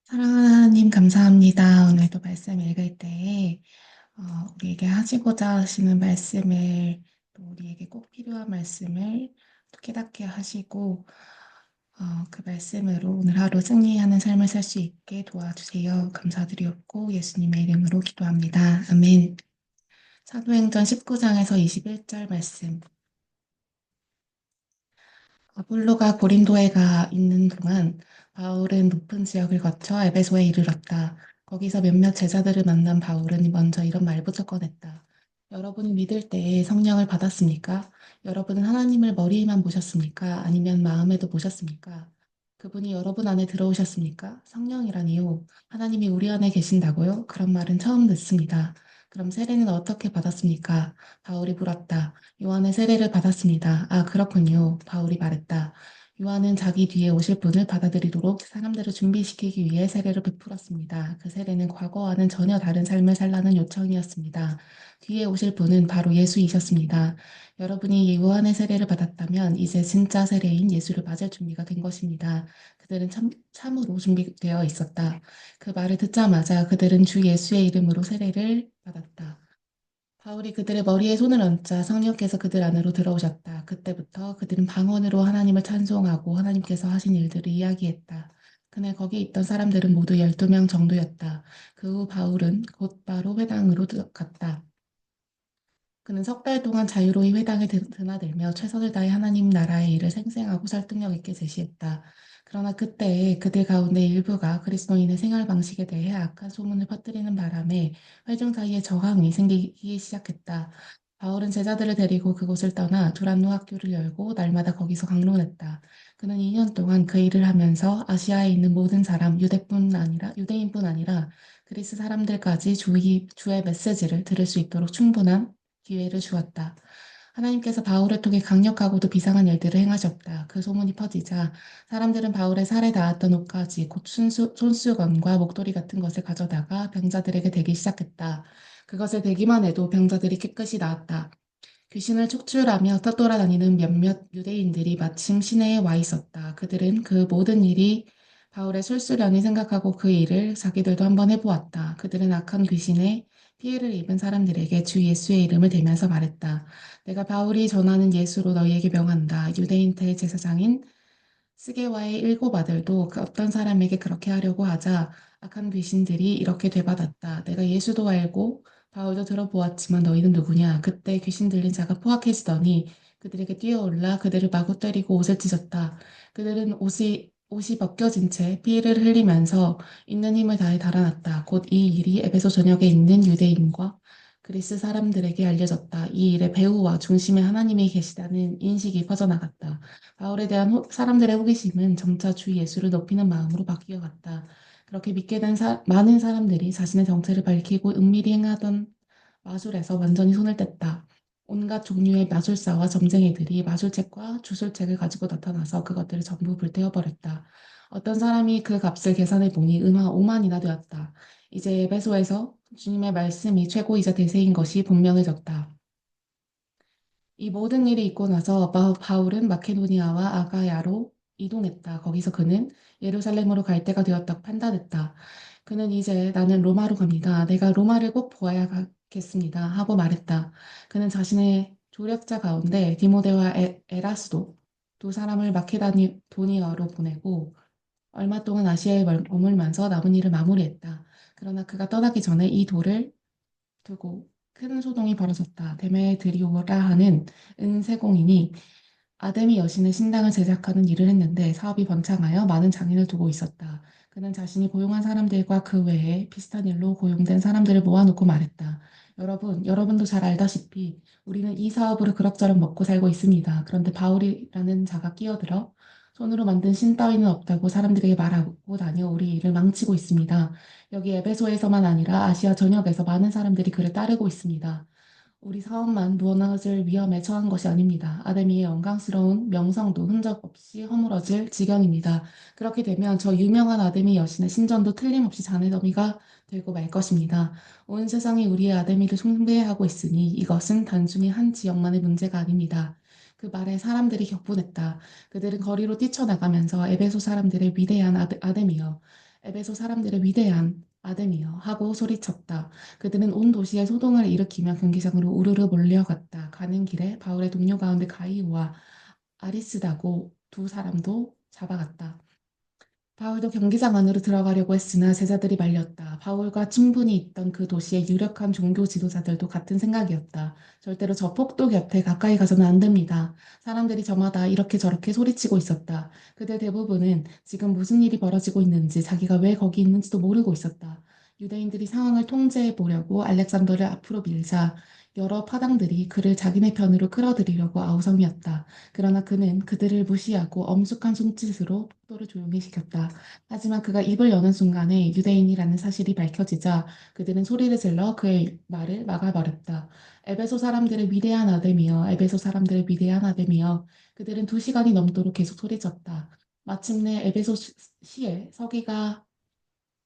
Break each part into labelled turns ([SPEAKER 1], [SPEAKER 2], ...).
[SPEAKER 1] 사랑하는 하나님 감사합니다. 오늘도 말씀 읽을 때 우리에게 하시고자 하시는 말씀을 또 우리에게 꼭 필요한 말씀을 또 깨닫게 하시고 그 말씀으로 오늘 하루 승리하는 삶을 살 수 있게 도와주세요. 감사드리옵고 예수님의 이름으로 기도합니다. 아멘. 사도행전 19장에서 21절 말씀. 아볼로가 고린도에 가 있는 동안 바울은 높은 지역을 거쳐 에베소에 이르렀다. 거기서 몇몇 제자들을 만난 바울은 먼저 이런 말부터 꺼냈다. 여러분이 믿을 때에 성령을 받았습니까? 여러분은 하나님을 머리에만 모셨습니까? 아니면 마음에도 모셨습니까? 그분이 여러분 안에 들어오셨습니까? 성령이라니요. 하나님이 우리 안에 계신다고요? 그런 말은 처음 듣습니다. 그럼 세례는 어떻게 받았습니까? 바울이 물었다. 요한의 세례를 받았습니다. 아, 그렇군요. 바울이 말했다. 요한은 자기 뒤에 오실 분을 받아들이도록 사람들을 준비시키기 위해 세례를 베풀었습니다. 그 세례는 과거와는 전혀 다른 삶을 살라는 요청이었습니다. 뒤에 오실 분은 바로 예수이셨습니다. 여러분이 요한의 세례를 받았다면 이제 진짜 세례인 예수를 맞을 준비가 된 것입니다. 그들은 참으로 준비되어 있었다. 그 말을 듣자마자 그들은 주 예수의 이름으로 세례를 받았다. 바울이 그들의 머리에 손을 얹자 성령께서 그들 안으로 들어오셨다. 그때부터 그들은 방언으로 하나님을 찬송하고 하나님께서 하신 일들을 이야기했다. 그날 거기 있던 사람들은 모두 12명 정도였다. 그 후 바울은 곧바로 회당으로 갔다. 그는 석 달 동안 자유로이 회당에 드나들며 최선을 다해 하나님 나라의 일을 생생하고 설득력 있게 제시했다. 그러나 그때에 그들 가운데 일부가 그리스도인의 생활 방식에 대해 악한 소문을 퍼뜨리는 바람에 회중 사이에 저항이 생기기 시작했다. 바울은 제자들을 데리고 그곳을 떠나 두란노 학교를 열고 날마다 거기서 강론했다. 그는 2년 동안 그 일을 하면서 아시아에 있는 모든 사람, 유대인뿐 아니라 그리스 사람들까지 주의 메시지를 들을 수 있도록 충분한 기회를 주었다. 하나님께서 바울을 통해 강력하고도 비상한 일들을 행하셨다. 그 소문이 퍼지자 사람들은 바울의 살에 닿았던 옷까지 곧 손수건과 목도리 같은 것을 가져다가 병자들에게 대기 시작했다. 그것을 대기만 해도 병자들이 깨끗이 나았다. 귀신을 촉출하며 떠돌아다니는 몇몇 유대인들이 마침 시내에 와 있었다. 그들은 그 모든 일이 바울의 술수련이 생각하고 그 일을 자기들도 한번 해보았다. 그들은 악한 귀신에 피해를 입은 사람들에게 주 예수의 이름을 대면서 말했다. 내가 바울이 전하는 예수로 너희에게 명한다. 유대인 대제사장인 스게와의 일곱 아들도 그 어떤 사람에게 그렇게 하려고 하자 악한 귀신들이 이렇게 되받았다. 내가 예수도 알고 바울도 들어보았지만 너희는 누구냐? 그때 귀신 들린 자가 포악해지더니 그들에게 뛰어올라 그들을 마구 때리고 옷을 찢었다. 그들은 옷이 벗겨진 채 피를 흘리면서 있는 힘을 다해 달아났다. 곧 이 일이 에베소 전역에 있는 유대인과 그리스 사람들에게 알려졌다. 이 일의 배후와 중심에 하나님이 계시다는 인식이 퍼져나갔다. 바울에 대한 사람들의 호기심은 점차 주 예수를 높이는 마음으로 바뀌어갔다. 그렇게 믿게 된 많은 사람들이 자신의 정체를 밝히고 은밀히 행하던 마술에서 완전히 손을 뗐다. 온갖 종류의 마술사와 점쟁이들이 마술책과 주술책을 가지고 나타나서 그것들을 전부 불태워버렸다. 어떤 사람이 그 값을 계산해 보니 은화 5만이나 되었다. 이제 에베소에서 주님의 말씀이 최고이자 대세인 것이 분명해졌다. 이 모든 일이 있고 나서 바울은 마케도니아와 아가야로 이동했다. 거기서 그는 예루살렘으로 갈 때가 되었다고 판단했다. 그는 이제 나는 로마로 갑니다. 내가 로마를 꼭 보아야겠습니다. 하고 말했다. 그는 자신의 조력자 가운데 디모데와 에라스도 두 사람을 마케도니아로 보내고 얼마 동안 아시아에 머물면서 남은 일을 마무리했다. 그러나 그가 떠나기 전에 이 돌을 두고 큰 소동이 벌어졌다. 데메드리오라 하는 은세공인이 아데미 여신의 신당을 제작하는 일을 했는데 사업이 번창하여 많은 장인을 두고 있었다. 그는 자신이 고용한 사람들과 그 외에 비슷한 일로 고용된 사람들을 모아놓고 말했다. 여러분도 잘 알다시피 우리는 이 사업으로 그럭저럭 먹고 살고 있습니다. 그런데 바울이라는 자가 끼어들어 손으로 만든 신 따위는 없다고 사람들에게 말하고 다녀 우리 일을 망치고 있습니다. 여기 에베소에서만 아니라 아시아 전역에서 많은 사람들이 그를 따르고 있습니다. 우리 사업만 무너질 위험에 처한 것이 아닙니다. 아데미의 영광스러운 명성도 흔적 없이 허물어질 지경입니다. 그렇게 되면 저 유명한 아데미 여신의 신전도 틀림없이 잔해더미가 되고 말 것입니다. 온 세상이 우리의 아데미를 숭배하고 있으니 이것은 단순히 한 지역만의 문제가 아닙니다. 그 말에 사람들이 격분했다. 그들은 거리로 뛰쳐나가면서 에베소 사람들의 위대한 아데미여, 에베소 사람들의 위대한 아담이여 하고 소리쳤다. 그들은 온 도시에 소동을 일으키며 경기장으로 우르르 몰려갔다. 가는 길에 바울의 동료 가운데 가이오와 아리스다고 두 사람도 잡아갔다. 바울도 경기장 안으로 들어가려고 했으나 제자들이 말렸다. 바울과 친분이 있던 그 도시의 유력한 종교 지도자들도 같은 생각이었다. 절대로 저 폭도 곁에 가까이 가서는 안 됩니다. 사람들이 저마다 이렇게 저렇게 소리치고 있었다. 그들 대부분은 지금 무슨 일이 벌어지고 있는지 자기가 왜 거기 있는지도 모르고 있었다. 유대인들이 상황을 통제해 보려고 알렉산더를 앞으로 밀자 여러 파당들이 그를 자기네 편으로 끌어들이려고 아우성이었다. 그러나 그는 그들을 무시하고 엄숙한 손짓으로 폭도를 조용히 시켰다. 하지만 그가 입을 여는 순간에 유대인이라는 사실이 밝혀지자 그들은 소리를 질러 그의 말을 막아버렸다. 에베소 사람들의 위대한 아담이여, 에베소 사람들의 위대한 아담이여. 그들은 2시간이 넘도록 계속 소리쳤다. 마침내 에베소 시의 서기가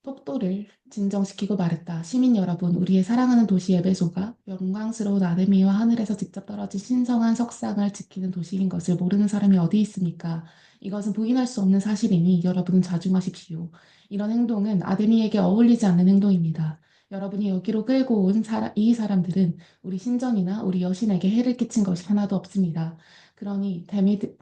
[SPEAKER 1] 속도를 진정시키고 말했다. 시민 여러분, 우리의 사랑하는 도시 에베소가 영광스러운 아데미와 하늘에서 직접 떨어진 신성한 석상을 지키는 도시인 것을 모르는 사람이 어디 있습니까? 이것은 부인할 수 없는 사실이니 여러분은 자중하십시오. 이런 행동은 아데미에게 어울리지 않는 행동입니다. 여러분이 여기로 끌고 온 이 사람들은 우리 신전이나 우리 여신에게 해를 끼친 것이 하나도 없습니다. 그러니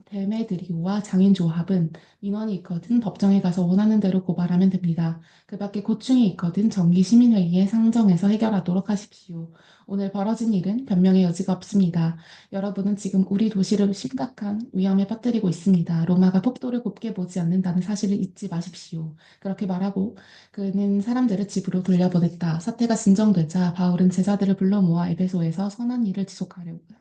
[SPEAKER 1] 데메드리오와 장인조합은 민원이 있거든 법정에 가서 원하는 대로 고발하면 됩니다. 그 밖에 고충이 있거든 정기 시민회의에 상정해서 해결하도록 하십시오. 오늘 벌어진 일은 변명의 여지가 없습니다. 여러분은 지금 우리 도시를 심각한 위험에 빠뜨리고 있습니다. 로마가 폭도를 곱게 보지 않는다는 사실을 잊지 마십시오. 그렇게 말하고 그는 사람들을 집으로 돌려보냈다. 사태가 진정되자 바울은 제자들을 불러 모아 에베소에서 선한 일을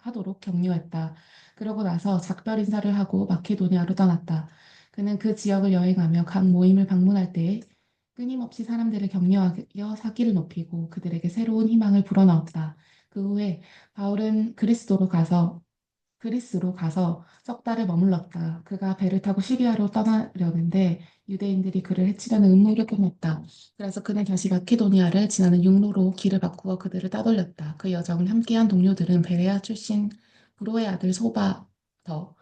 [SPEAKER 1] 하도록 격려했다. 그러고 나서 작별 인사를 하고 마케도니아로 떠났다. 그는 그 지역을 여행하며 각 모임을 방문할 때에 끊임없이 사람들을 격려하여 사기를 높이고 그들에게 새로운 희망을 불어넣었다. 그 후에 바울은 그리스로 가서 석 달을 머물렀다. 그가 배를 타고 시리아로 떠나려는데 유대인들이 그를 해치려는 음모를 꾸몄다. 그래서 그는 다시 마케도니아를 지나는 육로로 길을 바꾸어 그들을 따돌렸다. 그 여정을 함께한 동료들은 베레아 출신 브로의 아들 소바더,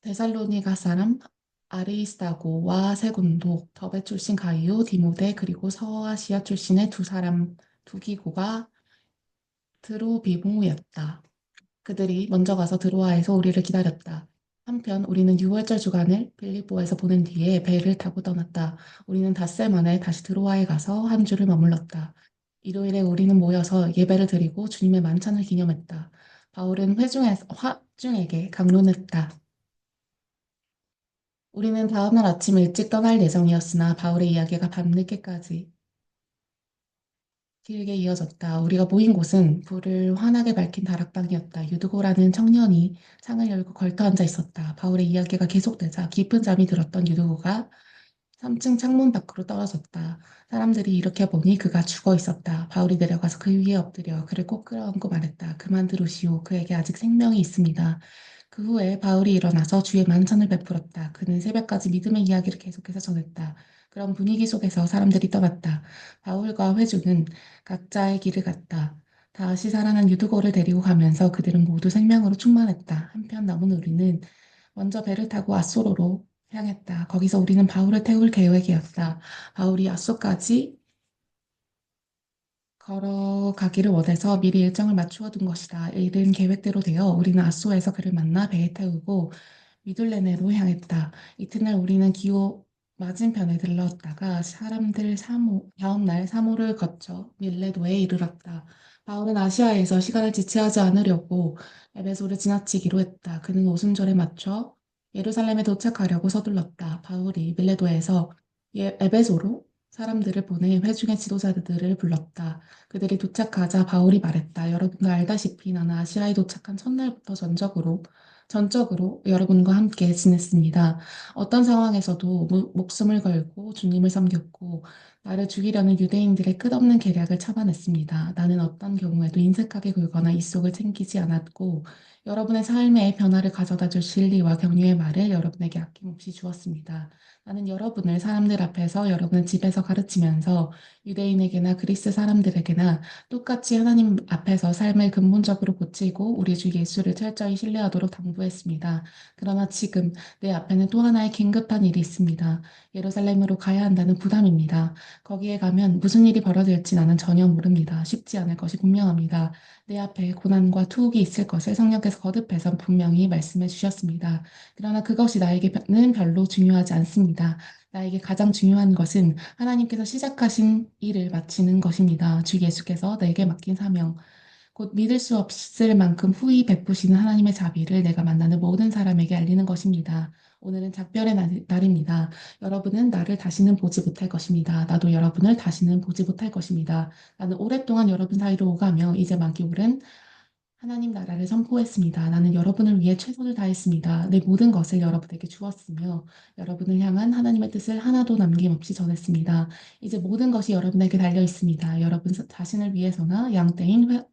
[SPEAKER 1] 데살로니가 사람 아리스다고와 세군도, 더베 출신 가이오, 디모데, 그리고 서아시아 출신의 두 사람 두기고가 드로비모였다. 그들이 먼저 가서 드로아에서 우리를 기다렸다. 한편 우리는 6월절 주간을 빌립보에서 보낸 뒤에 배를 타고 떠났다. 우리는 닷새 만에 다시 드로아에 가서 한 주를 머물렀다. 일요일에 우리는 모여서 예배를 드리고 주님의 만찬을 기념했다. 바울은 화중에게 강론했다. 우리는 다음날 아침 일찍 떠날 예정이었으나 바울의 이야기가 밤늦게까지 길게 이어졌다. 우리가 모인 곳은 불을 환하게 밝힌 다락방이었다. 유두고라는 청년이 창을 열고 걸터 앉아 있었다. 바울의 이야기가 계속되자 깊은 잠이 들었던 유두고가 3층 창문 밖으로 떨어졌다. 사람들이 일으켜 보니 그가 죽어 있었다. 바울이 내려가서 그 위에 엎드려 그를 꼭 끌어안고 말했다. 그만 두르시오. 그에게 아직 생명이 있습니다. 그 후에 바울이 일어나서 주의 만찬을 베풀었다. 그는 새벽까지 믿음의 이야기를 계속해서 전했다. 그런 분위기 속에서 사람들이 떠났다. 바울과 회주는 각자의 길을 갔다. 다시 살아난 유두고를 데리고 가면서 그들은 모두 생명으로 충만했다. 한편 남은 우리는 먼저 배를 타고 아소로로 향했다. 거기서 우리는 바울을 태울 계획이었다. 바울이 아소까지 걸어가기를 원해서 미리 일정을 맞추어 둔 것이다. 일은 계획대로 되어 우리는 아소에서 그를 만나 배에 태우고 미둘레네로 향했다. 이튿날 우리는 기호 맞은편에 들렀다가 다음날 사모를 거쳐 밀레도에 이르렀다. 바울은 아시아에서 시간을 지체하지 않으려고 에베소를 지나치기로 했다. 그는 오순절에 맞춰 예루살렘에 도착하려고 서둘렀다. 바울이 밀레도에서 에베소로 사람들을 보내 회중의 지도자들을 불렀다. 그들이 도착하자 바울이 말했다. 여러분도 알다시피 나는 아시아에 도착한 첫날부터 전적으로 여러분과 함께 지냈습니다. 어떤 상황에서도 목숨을 걸고 주님을 섬겼고 나를 죽이려는 유대인들의 끝없는 계략을 참아냈습니다. 나는 어떤 경우에도 인색하게 굴거나 입속을 챙기지 않았고 여러분의 삶에 변화를 가져다 줄 진리와 격려의 말을 여러분에게 아낌없이 주었습니다. 나는 여러분을 사람들 앞에서 여러분의 집에서 가르치면서 유대인에게나 그리스 사람들에게나 똑같이 하나님 앞에서 삶을 근본적으로 고치고 우리 주 예수를 철저히 신뢰하도록 당부했습니다. 그러나 지금 내 앞에는 또 하나의 긴급한 일이 있습니다. 예루살렘으로 가야 한다는 부담입니다. 거기에 가면 무슨 일이 벌어질지 나는 전혀 모릅니다. 쉽지 않을 것이 분명합니다. 내 앞에 고난과 투옥이 있을 것을 성령께서 거듭해서 분명히 말씀해 주셨습니다. 그러나 그것이 나에게는 별로 중요하지 않습니다. 나에게 가장 중요한 것은 하나님께서 시작하신 일을 마치는 것입니다. 주 예수께서 내게 맡긴 사명, 곧 믿을 수 없을 만큼 후히 베푸시는 하나님의 자비를 내가 만나는 모든 사람에게 알리는 것입니다. 오늘은 작별의 날입니다. 여러분은 나를 다시는 보지 못할 것입니다. 나도 여러분을 다시는 보지 못할 것입니다. 나는 오랫동안 여러분 사이로 오가며 이제 만기 오른 하나님 나라를 선포했습니다. 나는 여러분을 위해 최선을 다했습니다. 내 모든 것을 여러분에게 주었으며 여러분을 향한 하나님의 뜻을 하나도 남김없이 전했습니다. 이제 모든 것이 여러분에게 달려 있습니다. 여러분 자신을 위해서나 양떼인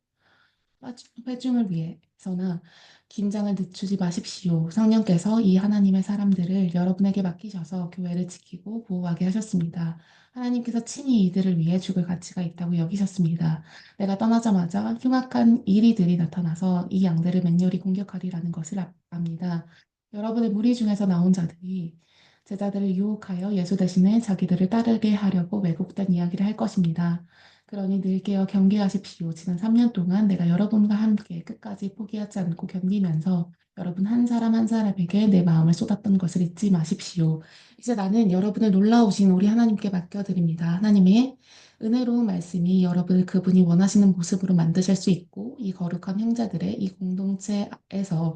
[SPEAKER 1] 회중을 위해서나 긴장을 늦추지 마십시오. 성령께서 이 하나님의 사람들을 여러분에게 맡기셔서 교회를 지키고 보호하게 하셨습니다. 하나님께서 친히 이들을 위해 죽을 가치가 있다고 여기셨습니다. 내가 떠나자마자 흉악한 이리들이 나타나서 이 양들을 맹렬히 공격하리라는 것을 압니다. 여러분의 무리 중에서 나온 자들이 제자들을 유혹하여 예수 대신에 자기들을 따르게 하려고 왜곡된 이야기를 할 것입니다. 그러니 늘 깨어 경계하십시오. 지난 3년 동안 내가 여러분과 함께 끝까지 포기하지 않고 견디면서 여러분 한 사람 한 사람에게 내 마음을 쏟았던 것을 잊지 마십시오. 이제 나는 여러분을 놀라우신 우리 하나님께 맡겨드립니다. 하나님의 은혜로운 말씀이 여러분을 그분이 원하시는 모습으로 만드실 수 있고 이 거룩한 형제들의 이 공동체에서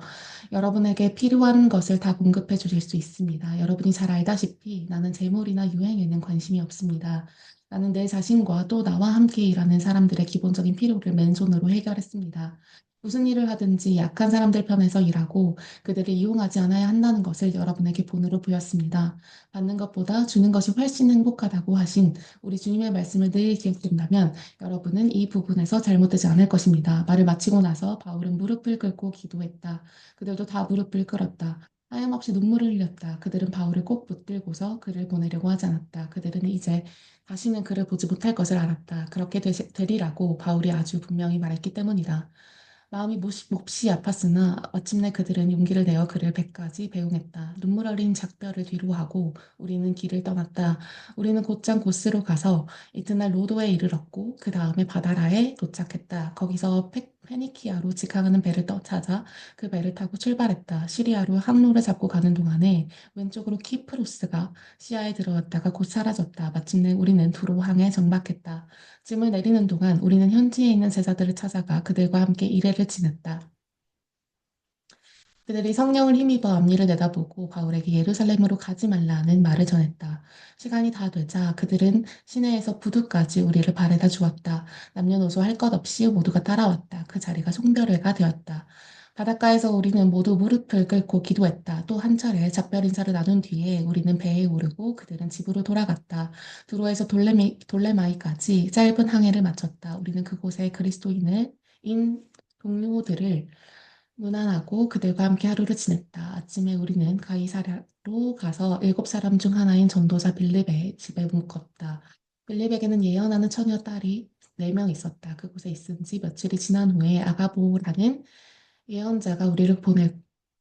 [SPEAKER 1] 여러분에게 필요한 것을 다 공급해 주실 수 있습니다. 여러분이 잘 알다시피 나는 재물이나 유행에는 관심이 없습니다. 나는 내 자신과 또 나와 함께 일하는 사람들의 기본적인 필요를 맨손으로 해결했습니다. 무슨 일을 하든지 약한 사람들 편에서 일하고 그들을 이용하지 않아야 한다는 것을 여러분에게 본으로 보였습니다. 받는 것보다 주는 것이 훨씬 행복하다고 하신 우리 주님의 말씀을 늘 기억된다면 여러분은 이 부분에서 잘못되지 않을 것입니다. 말을 마치고 나서 바울은 무릎을 꿇고 기도했다. 그들도 다 무릎을 꿇었다. 하염없이 눈물을 흘렸다. 그들은 바울을 꼭 붙들고서 그를 보내려고 하지 않았다. 그들은 이제 다시는 그를 보지 못할 것을 알았다. 그렇게 되리라고 바울이 아주 분명히 말했기 때문이다. 마음이 몹시 아팠으나 마침내 그들은 용기를 내어 그를 배까지 배웅했다. 눈물 어린 작별을 뒤로 하고 우리는 길을 떠났다. 우리는 곧장 고스로 가서 이튿날 로도에 이르렀고 그 다음에 바다라에 도착했다. 거기서 페니키아로 직항하는 배를 찾아 그 배를 타고 출발했다. 시리아로 항로를 잡고 가는 동안에 왼쪽으로 키프로스가 시야에 들어왔다가 곧 사라졌다. 마침내 우리는 두로 항해 정박했다. 짐을 내리는 동안 우리는 현지에 있는 제자들을 찾아가 그들과 함께 일회를 지냈다. 그들이 성령을 힘입어 앞니를 내다보고 바울에게 예루살렘으로 가지 말라는 말을 전했다. 시간이 다 되자 그들은 시내에서 부두까지 우리를 바래다 주었다. 남녀노소 할 것 없이 모두가 따라왔다. 그 자리가 송별회가 되었다. 바닷가에서 우리는 모두 무릎을 꿇고 기도했다. 또 한 차례 작별 인사를 나눈 뒤에 우리는 배에 오르고 그들은 집으로 돌아갔다. 두로에서 돌레마이까지 짧은 항해를 마쳤다. 우리는 그곳에 인 동료들을 무난하고 그들과 함께 하루를 지냈다. 아침에 우리는 가이사랴로 가서 7사람 중 하나인 전도자 빌립의 집에 묵었다. 빌립에게는 예언하는 처녀 딸이 4명 있었다. 그곳에 있은 지 며칠이 지난 후에 아가보라는 예언자가 우리를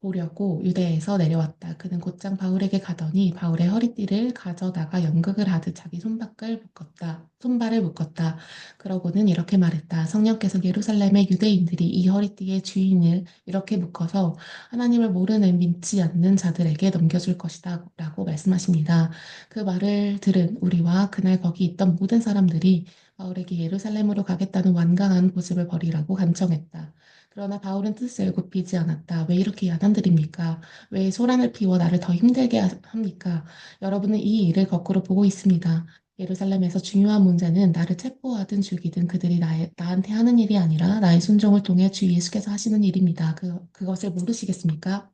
[SPEAKER 1] 보려고 유대에서 내려왔다. 그는 곧장 바울에게 가더니 바울의 허리띠를 가져다가 연극을 하듯 자기 손발을 묶었다. 그러고는 이렇게 말했다. 성령께서 예루살렘의 유대인들이 이 허리띠의 주인을 이렇게 묶어서 하나님을 모르는 믿지 않는 자들에게 넘겨줄 것이다. 라고 말씀하십니다. 그 말을 들은 우리와 그날 거기 있던 모든 사람들이 바울에게 예루살렘으로 가겠다는 완강한 고집을 벌이라고 간청했다. 그러나 바울은 뜻을 굽히지 않았다. 왜 이렇게 야단들입니까? 왜 소란을 피워 나를 더 힘들게 합니까? 여러분은 이 일을 거꾸로 보고 있습니다. 예루살렘에서 중요한 문제는 나를 체포하든 죽이든 그들이 나한테 하는 일이 아니라 나의 순종을 통해 주 예수께서 하시는 일입니다. 그것을 모르시겠습니까?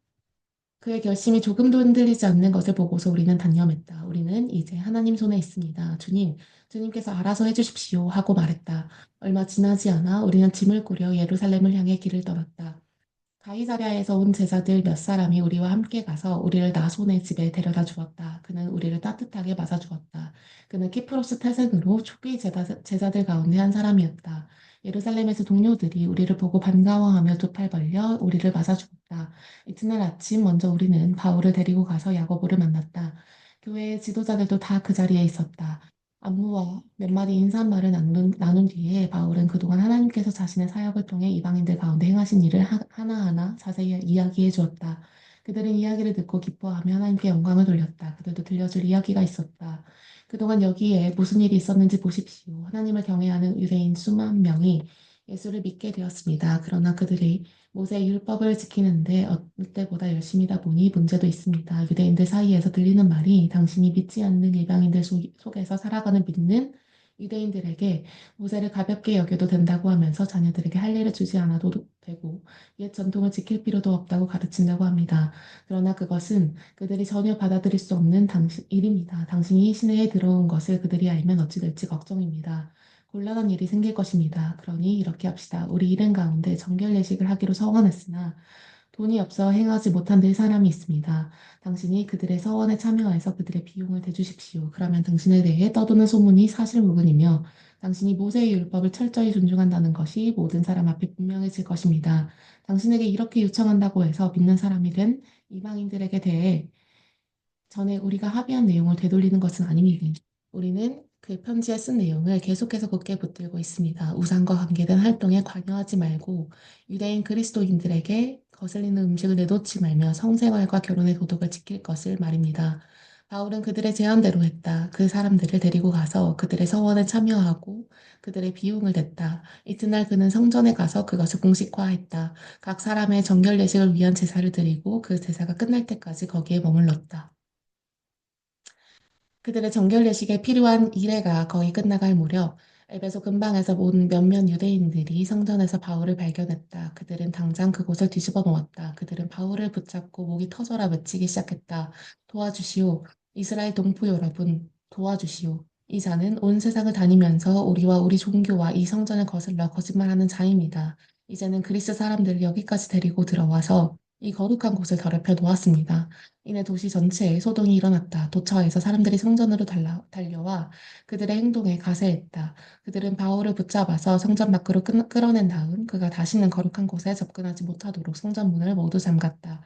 [SPEAKER 1] 그의 결심이 조금도 흔들리지 않는 것을 보고서 우리는 단념했다. 우리는 이제 하나님 손에 있습니다. 주님께서 알아서 해주십시오 하고 말했다. 얼마 지나지 않아 우리는 짐을 꾸려 예루살렘을 향해 길을 떠났다. 가이사랴에서 온 제자들 몇 사람이 우리와 함께 가서 우리를 나손의 집에 데려다 주었다. 그는 우리를 따뜻하게 맞아 주었다. 그는 키프로스 태생으로 초기 제자들 가운데 한 사람이었다. 예루살렘에서 동료들이 우리를 보고 반가워하며 두 팔 벌려 우리를 맞아 주었다. 이튿날 아침 먼저 우리는 바울을 데리고 가서 야고보를 만났다. 교회의 지도자들도 다 그 자리에 있었다. 안무와 몇 마디 인사말을 나눈 뒤에 바울은 그동안 하나님께서 자신의 사역을 통해 이방인들 가운데 행하신 일을 하나하나 자세히 이야기해 주었다. 그들은 이야기를 듣고 기뻐하며 하나님께 영광을 돌렸다. 그들도 들려줄 이야기가 있었다. 그동안 여기에 무슨 일이 있었는지 보십시오. 하나님을 경외하는 유대인 수만 명이 예수를 믿게 되었습니다. 그러나 그들이 모세의 율법을 지키는데 어느 때보다 열심이다 보니 문제도 있습니다. 유대인들 사이에서 들리는 말이 당신이 믿지 않는 일방인들 속에서 살아가는 믿는 유대인들에게 모세를 가볍게 여겨도 된다고 하면서 자녀들에게 할 일을 주지 않아도 되고 옛 전통을 지킬 필요도 없다고 가르친다고 합니다. 그러나 그것은 그들이 전혀 받아들일 수 없는 일입니다. 당신이 시내에 들어온 것을 그들이 알면 어찌 될지 걱정입니다. 곤란한 일이 생길 것입니다. 그러니 이렇게 합시다. 우리 일행 가운데 정결 예식을 하기로 서원했으나 돈이 없어 행하지 못한 네 사람이 있습니다. 당신이 그들의 서원에 참여해서 그들의 비용을 대주십시오. 그러면 당신에 대해 떠도는 소문이 사실무근이며 당신이 모세의 율법을 철저히 존중한다는 것이 모든 사람 앞에 분명해질 것입니다. 당신에게 이렇게 요청한다고 해서 믿는 사람이 된 이방인들에게 대해 전에 우리가 합의한 내용을 되돌리는 것은 아닙니다. 우리는 그 편지에 쓴 내용을 계속해서 굳게 붙들고 있습니다. 우상과 관계된 활동에 관여하지 말고 유대인 그리스도인들에게 거슬리는 음식을 내놓지 말며 성생활과 결혼의 도덕을 지킬 것을 말입니다. 바울은 그들의 제안대로 했다. 그 사람들을 데리고 가서 그들의 서원에 참여하고 그들의 비용을 냈다. 이튿날 그는 성전에 가서 그것을 공식화했다. 각 사람의 정결 예식을 위한 제사를 드리고 그 제사가 끝날 때까지 거기에 머물렀다. 그들의 정결 예식에 필요한 이래가 거의 끝나갈 무렵 에베소 근방에서 온 몇몇 유대인들이 성전에서 바울을 발견했다. 그들은 당장 그곳을 뒤집어 놓았다. 그들은 바울을 붙잡고 목이 터져라 외치기 시작했다. 도와주시오. 이스라엘 동포 여러분, 도와주시오. 이 자는 온 세상을 다니면서 우리와 우리 종교와 이 성전을 거슬러 거짓말하는 자입니다. 이제는 그리스 사람들을 여기까지 데리고 들어와서 이 거룩한 곳을 더럽혀 놓았습니다. 이내 도시 전체에 소동이 일어났다. 도처에서 사람들이 성전으로 달려와 그들의 행동에 가세했다. 그들은 바울을 붙잡아서 성전 밖으로 끌어낸 다음 그가 다시는 거룩한 곳에 접근하지 못하도록 성전 문을 모두 잠갔다.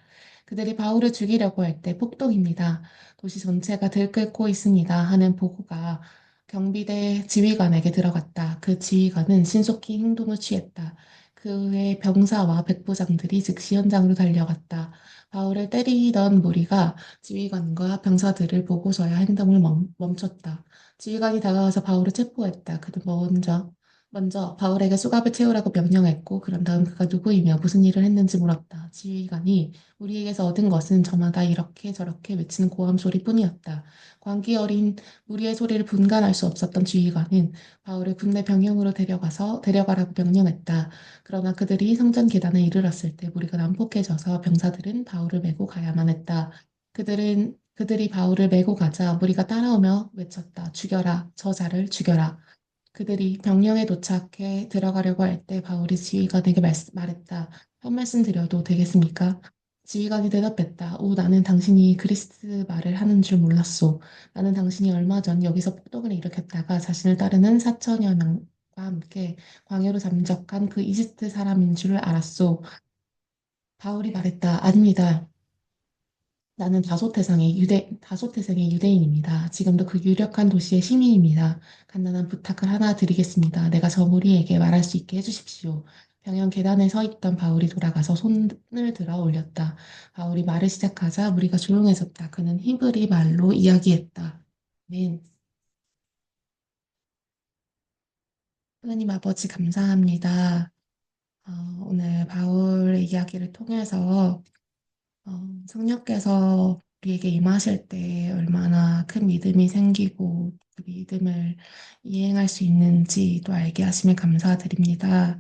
[SPEAKER 1] 그들이 바울을 죽이려고 할 때 폭동입니다. 도시 전체가 들끓고 있습니다. 하는 보고가 경비대 지휘관에게 들어갔다. 그 지휘관은 신속히 행동을 취했다. 그의 병사와 백부장들이 즉시 현장으로 달려갔다. 바울을 때리던 무리가 지휘관과 병사들을 보고서야 행동을 멈췄다. 지휘관이 다가와서 바울을 체포했다. 그는 먼저 바울에게 수갑을 채우라고 명령했고, 그런 다음 그가 누구이며 무슨 일을 했는지 물었다. 지휘관이 우리에게서 얻은 것은 저마다 이렇게 저렇게 외치는 고함 소리뿐이었다. 광기 어린 무리의 소리를 분간할 수 없었던 지휘관은 바울을 군대 병영으로 데려가라고 명령했다. 그러나 그들이 성전 계단에 이르렀을 때 무리가 난폭해져서 병사들은 바울을 메고 가야만 했다. 그들이 바울을 메고 가자 무리가 따라오며 외쳤다. 죽여라. 저자를 죽여라. 그들이 병영에 도착해 들어가려고 할 때 바울이 지휘관에게 말했다. 한 말씀 드려도 되겠습니까? 지휘관이 대답했다. 오, 나는 당신이 그리스 말을 하는 줄 몰랐소. 나는 당신이 얼마 전 여기서 폭동을 일으켰다가 자신을 따르는 4천여 명과 함께 광야로 잠적한 그 이집트 사람인 줄 알았소. 바울이 말했다. 아닙니다. 나는 다소태생의 유대인입니다. 지금도 그 유력한 도시의 시민입니다. 간단한 부탁을 하나 드리겠습니다. 내가 저 무리에게 말할 수 있게 해주십시오. 병영 계단에 서 있던 바울이 돌아가서 손을 들어 올렸다. 바울이 말을 시작하자 무리가 조용해졌다. 그는 히브리 말로 이야기했다. 네, 하나님 아버지 감사합니다. 어, 오늘 바울의 이야기를 통해서 성령께서 우리에게 임하실 때 얼마나 큰 믿음이 생기고 그 믿음을 이행할 수 있는지도 알게 하심에 감사드립니다.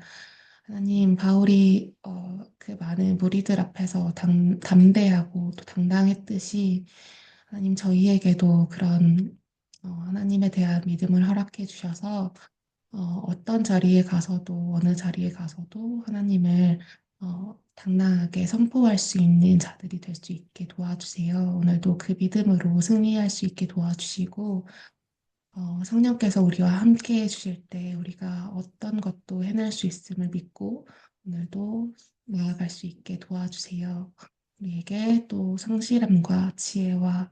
[SPEAKER 1] 하나님, 바울이 그 많은 무리들 앞에서 담대하고 또 당당했듯이 하나님 저희에게도 그런 하나님에 대한 믿음을 허락해 주셔서 어떤 자리에 가서도 어느 자리에 가서도 하나님을 당당하게 선포할 수 있는 자들이 될 수 있게 도와주세요. 오늘도 그 믿음으로 승리할 수 있게 도와주시고, 성령께서 우리와 함께 해주실 때 우리가 어떤 것도 해낼 수 있음을 믿고 오늘도 나아갈 수 있게 도와주세요. 우리에게 또 성실함과 지혜와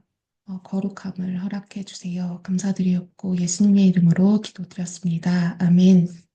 [SPEAKER 1] 거룩함을 허락해 주세요. 감사드리었고 예수님의 이름으로 기도드렸습니다. 아멘.